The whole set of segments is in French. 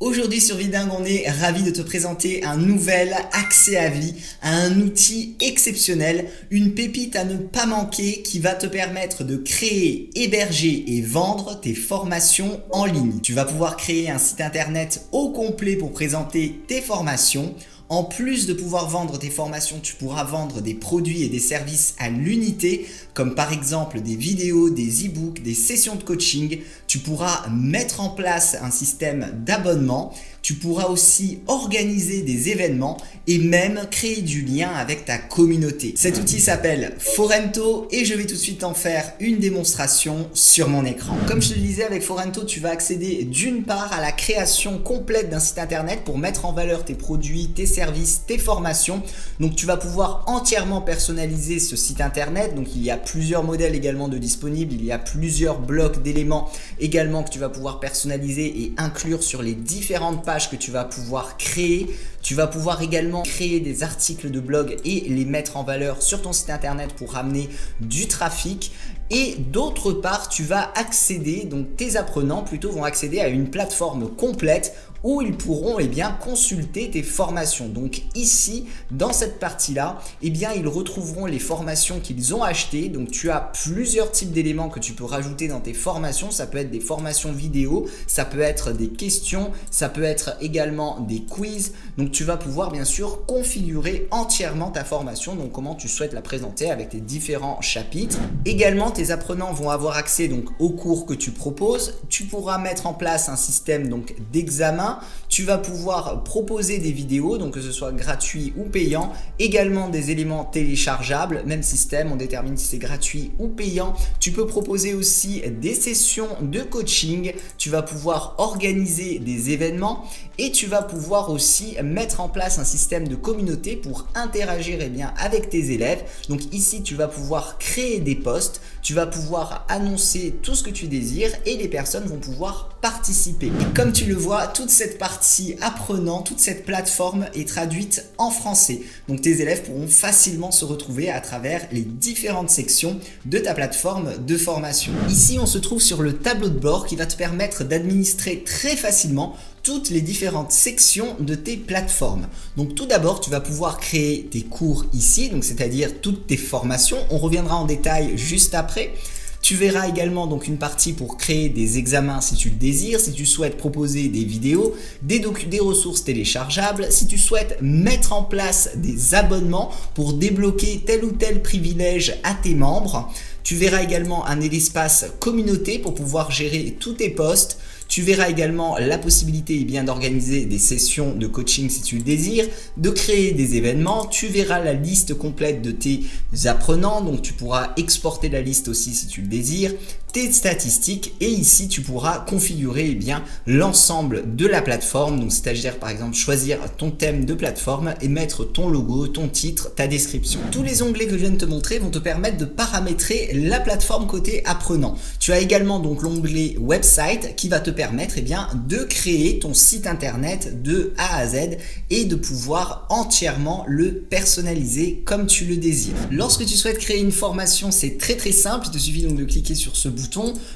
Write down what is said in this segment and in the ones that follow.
Aujourd'hui sur Vidingue, on est ravi de te présenter un nouvel accès à vie, un outil exceptionnel, une pépite à ne pas manquer qui va te permettre de créer, héberger et vendre tes formations en ligne. Tu vas pouvoir créer un site internet au complet pour présenter tes formations. En plus de pouvoir vendre tes formations, tu pourras vendre des produits et des services à l'unité, comme par exemple des vidéos, des e-books, des sessions de coaching. Tu pourras mettre en place un système d'abonnement. Tu pourras aussi organiser des événements et même créer du lien avec ta communauté. Cet outil s'appelle Forento et je vais tout de suite en faire une démonstration sur mon écran. Comme je te le disais, avec Forento, tu vas accéder d'une part à la création complète d'un site internet pour mettre en valeur tes produits, tes services, tes formations. Donc tu vas pouvoir entièrement personnaliser ce site internet. Donc il y a plusieurs modèles également de disponibles. Il y a plusieurs blocs d'éléments également que tu vas pouvoir personnaliser et inclure sur les différentes pages que tu vas pouvoir créer. Tu vas pouvoir également créer des articles de blog et les mettre en valeur sur ton site internet pour ramener du trafic. Et d'autre part, tu vas accéder, donc tes apprenants plutôt vont accéder à une plateforme complète où ils pourront consulter tes formations. Donc ici, dans cette partie-là, ils retrouveront les formations qu'ils ont achetées. Donc tu as plusieurs types d'éléments que tu peux rajouter dans tes formations. Ça peut être des formations vidéo, ça peut être des questions, ça peut être également des quiz. Donc tu vas pouvoir bien sûr configurer entièrement ta formation, donc comment tu souhaites la présenter avec tes différents chapitres. Également, tes apprenants vont avoir accès donc aux cours que tu proposes. Tu pourras mettre en place un système donc d'examen. Tu vas pouvoir proposer des vidéos, donc que ce soit gratuit ou payant, également des éléments téléchargeables, même système, on détermine si c'est gratuit ou payant. Tu peux proposer aussi des sessions de coaching, tu vas pouvoir organiser des événements et tu vas pouvoir aussi mettre en place un système de communauté pour interagir avec tes élèves. Donc ici, tu vas pouvoir créer des posts, tu vas pouvoir annoncer tout ce que tu désires et les personnes vont pouvoir participer. Et comme tu le vois, toute cette partie apprenant, toute cette plateforme est traduite en français. Donc tes élèves pourront facilement se retrouver à travers les différentes sections de ta plateforme de formation. Ici, on se trouve sur le tableau de bord qui va te permettre d'administrer très facilement toutes les différentes sections de tes plateformes. Donc tout d'abord, tu vas pouvoir créer tes cours ici, donc c'est-à-dire toutes tes formations. On reviendra en détail juste après. Tu verras également donc une partie pour créer des examens si tu le désires, si tu souhaites proposer des vidéos, des ressources téléchargeables, si tu souhaites mettre en place des abonnements pour débloquer tel ou tel privilège à tes membres. Tu verras également un espace communauté pour pouvoir gérer tous tes posts. Tu verras également la possibilité d'organiser des sessions de coaching si tu le désires, de créer des événements. Tu verras la liste complète de tes apprenants, donc tu pourras exporter la liste aussi si tu le désires, tes statistiques et ici tu pourras configurer l'ensemble de la plateforme, donc c'est-à-dire par exemple choisir ton thème de plateforme et mettre ton logo, ton titre, ta description. Tous les onglets que je viens de te montrer vont te permettre de paramétrer la plateforme côté apprenant. Tu as également donc l'onglet website qui va te permettre de créer ton site internet de A à Z et de pouvoir entièrement le personnaliser comme tu le désires. Lorsque tu souhaites créer une formation, c'est très simple, il te suffit donc de cliquer sur ce bouton.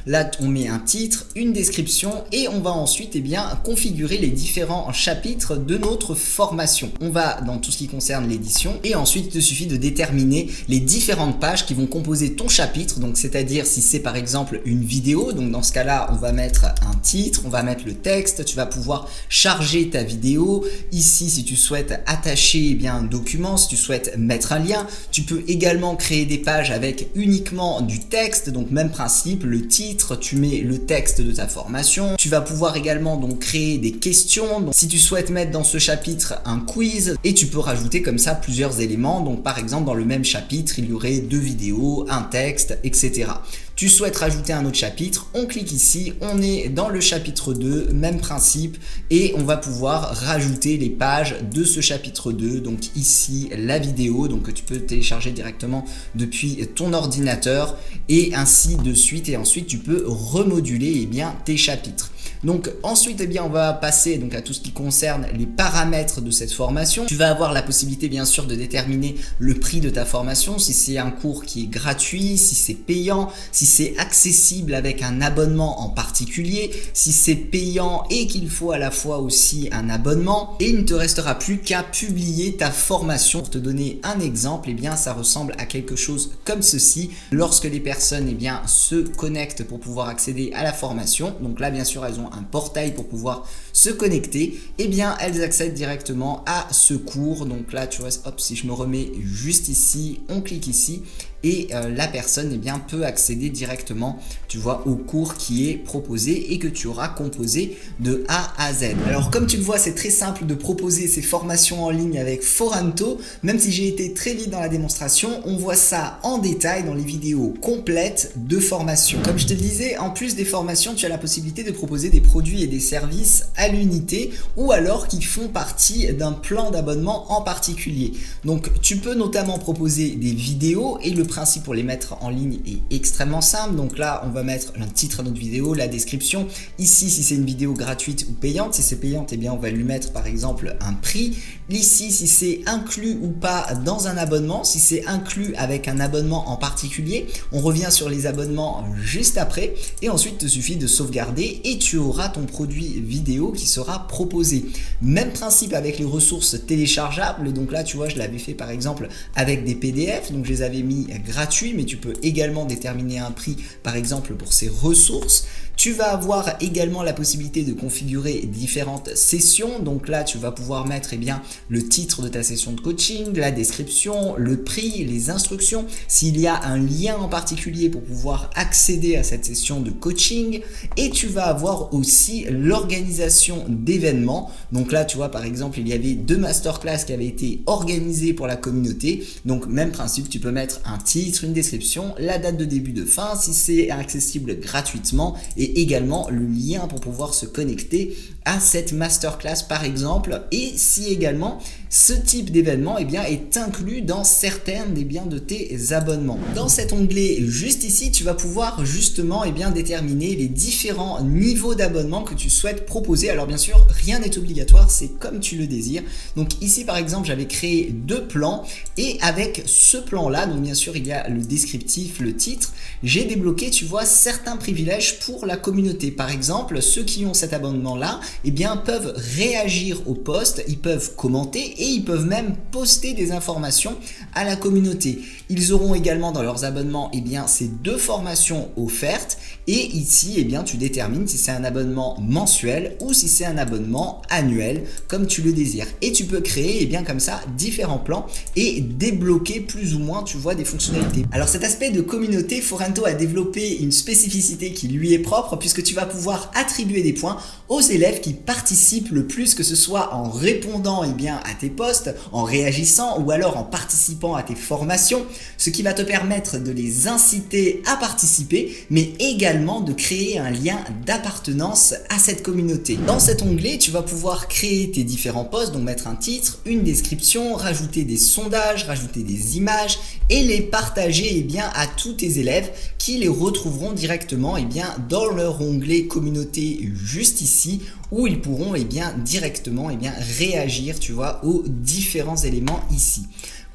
Là, on met un titre, une description et on va ensuite configurer les différents chapitres de notre formation. On va dans tout ce qui concerne l'édition et ensuite il te suffit de déterminer les différentes pages qui vont composer ton chapitre. Donc c'est-à-dire si c'est par exemple une vidéo, donc dans ce cas-là, on va mettre un titre, on va mettre le texte, tu vas pouvoir charger ta vidéo. Ici, si tu souhaites attacher un document, si tu souhaites mettre un lien, tu peux également créer des pages avec uniquement du texte, donc même principe, le titre, tu mets le texte de ta formation. Tu vas pouvoir également donc créer des questions. Donc, si tu souhaites mettre dans ce chapitre un quiz et tu peux rajouter comme ça plusieurs éléments. Donc par exemple, dans le même chapitre, il y aurait 2 vidéos, un texte, etc. Tu souhaites rajouter un autre chapitre, on clique ici, on est dans le chapitre 2, même principe, et on va pouvoir rajouter les pages de ce chapitre 2. Donc ici, la vidéo, donc que tu peux télécharger directement depuis ton ordinateur, et ainsi de suite. Et ensuite, tu peux remoduler tes chapitres. Donc ensuite, eh bien, on va passer donc à tout ce qui concerne les paramètres de cette formation. Tu vas avoir la possibilité bien sûr de déterminer le prix de ta formation, si c'est un cours qui est gratuit, si c'est payant, si c'est accessible avec un abonnement en particulier, si c'est payant et qu'il faut à la fois aussi un abonnement. Et il ne te restera plus qu'à publier ta formation. Pour te donner un exemple, eh bien ça ressemble à quelque chose comme ceci. Lorsque les personnes eh bien, se connectent pour pouvoir accéder à la formation, donc là bien sûr elles ont un portail pour pouvoir se connecter, eh bien elles accèdent directement à ce cours. Donc là tu vois, hop, si je me remets juste ici, on clique ici et la personne eh bien, peut accéder directement, tu vois, au cours qui est proposé et que tu auras composé de A à Z. Alors comme tu le vois, c'est très simple de proposer ces formations en ligne avec Foranto. Même si j'ai été très vite dans la démonstration, on voit ça en détail dans les vidéos complètes de formation. Comme je te le disais, en plus des formations, tu as la possibilité de proposer des produits et des services à l'unité ou alors qui font partie d'un plan d'abonnement en particulier. Donc tu peux notamment proposer des vidéos et le principe pour les mettre en ligne est extrêmement simple. Donc là, on va mettre le titre de notre vidéo, la description. Ici, si c'est une vidéo gratuite ou payante, si c'est payante, eh bien, on va lui mettre par exemple un prix. Ici, si c'est inclus ou pas dans un abonnement, si c'est inclus avec un abonnement en particulier, on revient sur les abonnements juste après. Et ensuite, il te suffit de sauvegarder et tu auras ton produit vidéo qui sera proposé. Même principe avec les ressources téléchargeables. Donc là, tu vois, je l'avais fait par exemple avec des PDF. Donc je les avais mis gratuits, mais tu peux également déterminer un prix par exemple pour ces ressources. Tu vas avoir également la possibilité de configurer différentes sessions. Donc là, tu vas pouvoir mettre eh bien, le titre de ta session de coaching, la description, le prix, les instructions, s'il y a un lien en particulier pour pouvoir accéder à cette session de coaching. Et tu vas avoir aussi l'organisation d'événements. Donc là, tu vois, par exemple, il y avait 2 masterclass qui avaient été organisées pour la communauté. Donc même principe, tu peux mettre un titre, une description, la date de début, de fin, si c'est accessible gratuitement et également le lien pour pouvoir se connecter à cette masterclass par exemple, et si également ce type d'événement eh bien, est inclus dans certaines eh bien, de tes abonnements. Dans cet onglet juste ici, tu vas pouvoir justement eh bien, déterminer les différents niveaux d'abonnement que tu souhaites proposer. Alors bien sûr, rien n'est obligatoire, c'est comme tu le désires. Donc ici par exemple, j'avais créé 2 plans et avec ce plan là, donc bien sûr il y a le descriptif, le titre, j'ai débloqué, tu vois, certains privilèges pour la communauté. Par exemple, ceux qui ont cet abonnement là, eh bien, peuvent réagir au post, ils peuvent commenter et ils peuvent même poster des informations à la communauté. Ils auront également dans leurs abonnements eh bien, ces 2 formations offertes et ici eh bien, tu détermines si c'est un abonnement mensuel ou si c'est un abonnement annuel comme tu le désires. Et tu peux créer eh bien, comme ça différents plans et débloquer plus ou moins tu vois, des fonctionnalités. Alors cet aspect de communauté, Foranto a développé une spécificité qui lui est propre puisque tu vas pouvoir attribuer des points aux élèves qui participent le plus, que ce soit en répondant eh bien, à tes posts, en réagissant ou alors en participant à tes formations, ce qui va te permettre de les inciter à participer, mais également de créer un lien d'appartenance à cette communauté. Dans cet onglet, tu vas pouvoir créer tes différents posts, donc mettre un titre, une description, rajouter des sondages, rajouter des images et les partager eh bien, à tous tes élèves qui les retrouveront directement eh bien, dans leur onglet communauté juste ici où ils pourront eh bien, directement eh bien, réagir tu vois, aux différents éléments ici.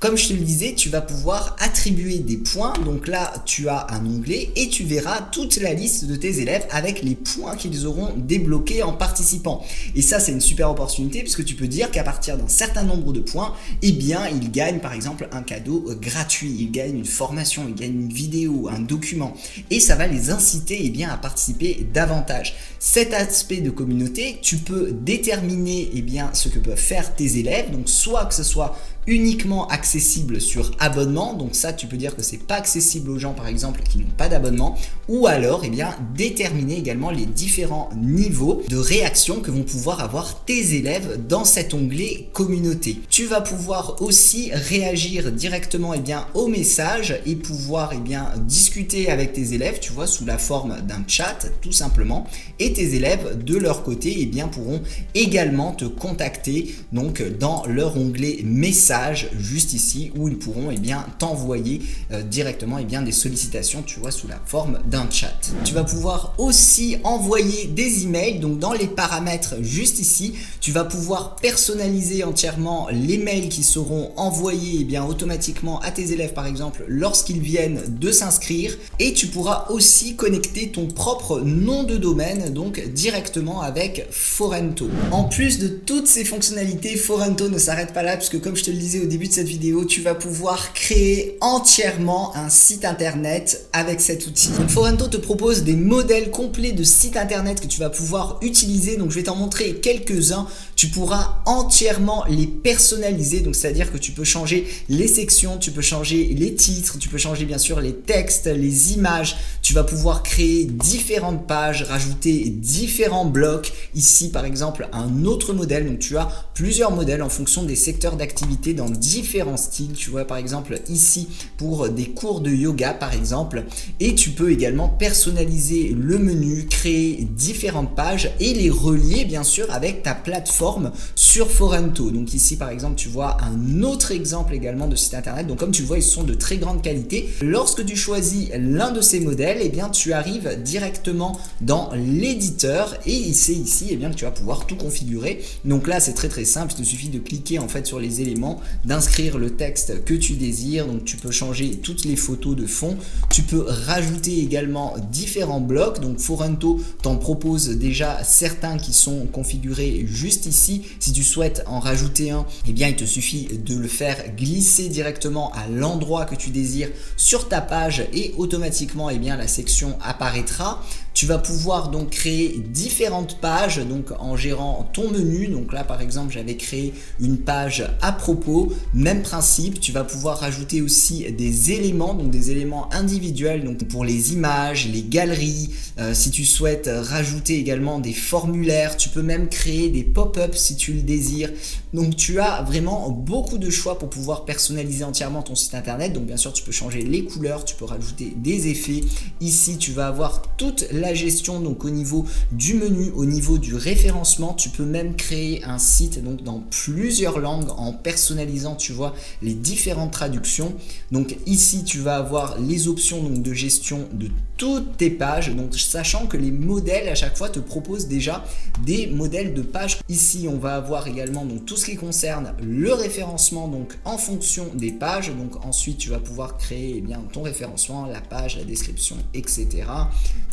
Comme je te le disais, tu vas pouvoir attribuer des points. Donc là, tu as un onglet et tu verras toute la liste de tes élèves avec les points qu'ils auront débloqués en participant. Et ça, c'est une super opportunité puisque tu peux dire qu'à partir d'un certain nombre de points, eh bien, ils gagnent par exemple un cadeau gratuit. Ils gagnent une formation, ils gagnent une vidéo, un document. Et ça va les inciter eh bien, à participer davantage. Cet aspect de communauté, tu peux déterminer eh bien, ce que peuvent faire tes élèves. Donc soit que ce soit uniquement accessible sur abonnement, donc ça tu peux dire que c'est pas accessible aux gens par exemple qui n'ont pas d'abonnement, ou alors eh bien déterminer également les différents niveaux de réaction que vont pouvoir avoir tes élèves dans cet onglet communauté. Tu vas pouvoir aussi réagir directement eh bien aux messages et pouvoir eh bien discuter avec tes élèves, tu vois, sous la forme d'un chat tout simplement, et tes élèves de leur côté eh bien pourront également te contacter donc dans leur onglet message juste ici. ici où ils pourront t'envoyer directement des sollicitations, tu vois, sous la forme d'un chat. Tu vas pouvoir aussi envoyer des emails, donc dans les paramètres juste ici, tu vas pouvoir personnaliser entièrement les mails qui seront envoyés automatiquement à tes élèves par exemple lorsqu'ils viennent de s'inscrire, et tu pourras aussi connecter ton propre nom de domaine donc directement avec Forento. En plus de toutes ces fonctionnalités, Forento ne s'arrête pas là puisque comme je te le disais au début de cette vidéo, tu vas pouvoir créer entièrement un site internet avec cet outil. Donc Forento te propose des modèles complets de sites internet que tu vas pouvoir utiliser, donc je vais t'en montrer quelques-uns. Tu pourras entièrement les personnaliser, donc c'est-à-dire que tu peux changer les sections, tu peux changer les titres, tu peux changer bien sûr les textes, les images, tu vas pouvoir créer différentes pages, rajouter différents blocs. Ici par exemple un autre modèle, donc tu as plusieurs modèles en fonction des secteurs d'activité dans différents styles. Tu vois par exemple ici pour des cours de yoga par exemple, et tu peux également personnaliser le menu, créer différentes pages et les relier bien sûr avec ta plateforme sur Forento. Donc ici par exemple tu vois un autre exemple également de site internet, donc comme tu le vois ils sont de très grande qualité. Lorsque tu choisis l'un de ces modèles, tu arrives directement dans l'éditeur et c'est ici que tu vas pouvoir tout configurer. Donc là c'est très simple, il te suffit de cliquer en fait sur les éléments, d'inscrire le texte que tu désires, donc tu peux changer toutes les photos de fond, tu peux rajouter également différents blocs, donc Forento t'en propose déjà certains qui sont configurés juste ici. Si tu souhaites en rajouter un, il te suffit de le faire glisser directement à l'endroit que tu désires sur ta page et automatiquement la section apparaîtra. Tu vas pouvoir donc créer différentes pages donc en gérant ton menu. Donc là par exemple j'avais créé une page à propos, même principe. Tu vas pouvoir rajouter aussi des éléments, donc des éléments individuels donc pour les images, les galeries. Si tu souhaites rajouter également des formulaires, tu peux même créer des pop-up si tu le désires. Donc tu as vraiment beaucoup de choix pour pouvoir personnaliser entièrement ton site internet. Donc bien sûr tu peux changer les couleurs, tu peux rajouter des effets. Ici tu vas avoir toute la gestion donc au niveau du menu, au niveau du référencement. Tu peux même créer un site donc dans plusieurs langues en personnalisant tu vois les différentes traductions. Donc ici tu vas avoir les options donc de gestion de toutes tes pages, donc sachant que les modèles à chaque fois te proposent déjà des modèles de pages. Ici on va avoir également donc tout ce qui concerne le référencement donc en fonction des pages. Donc ensuite tu vas pouvoir créer ton référencement, la page, la description, etc.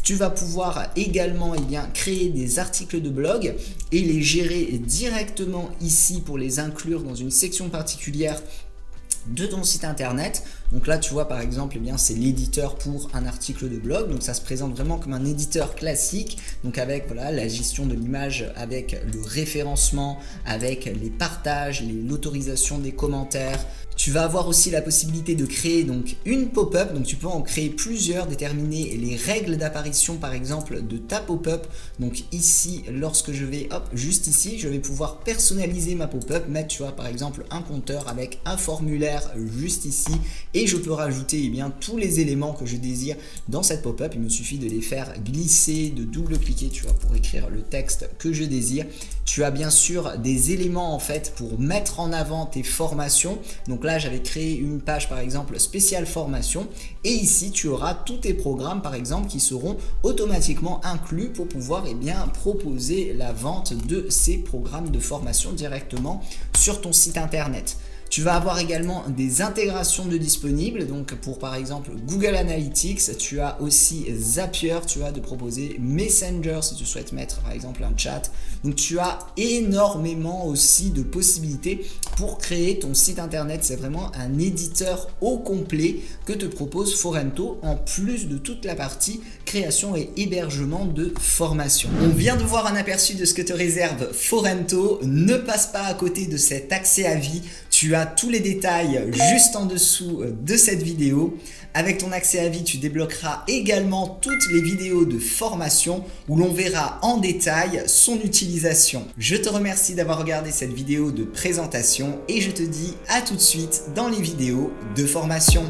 Tu vas pouvoir également créer des articles de blog et les gérer directement ici pour les inclure dans une section particulière de ton site internet. Donc là tu vois par exemple c'est l'éditeur pour un article de blog, donc ça se présente vraiment comme un éditeur classique, donc avec la gestion de l'image, avec le référencement, avec les partages, l'autorisation des commentaires. Tu vas avoir aussi la possibilité de créer donc une pop-up, donc tu peux en créer plusieurs, déterminer les règles d'apparition par exemple de ta pop-up. Donc ici lorsque je vais juste ici, je vais pouvoir personnaliser ma pop-up, mettre tu vois par exemple un compteur avec un formulaire juste ici, et je peux rajouter tous les éléments que je désire dans cette pop-up. Il me suffit de les faire glisser, de double-cliquer tu vois pour écrire le texte que je désire. Tu as bien sûr des éléments en fait pour mettre en avant tes formations. Donc là j'avais créé une page par exemple spéciale formation, et ici tu auras tous tes programmes par exemple qui seront automatiquement inclus pour pouvoir proposer la vente de ces programmes de formation directement sur ton site internet. Tu vas avoir également des intégrations de disponibles, donc pour par exemple Google Analytics, tu as aussi Zapier, tu as de proposer Messenger si tu souhaites mettre par exemple un chat. Donc tu as énormément aussi de possibilités pour créer ton site internet. C'est vraiment un éditeur au complet que te propose Forento, en plus de toute la partie création et hébergement de formation. On vient de voir un aperçu de ce que te réserve Forento. Ne passe pas à côté de cet accès à vie. Tu as tous les détails juste en dessous de cette vidéo. Avec ton accès à vie, tu débloqueras également toutes les vidéos de formation où l'on verra en détail son utilisation. Je te remercie d'avoir regardé cette vidéo de présentation et je te dis à tout de suite dans les vidéos de formation.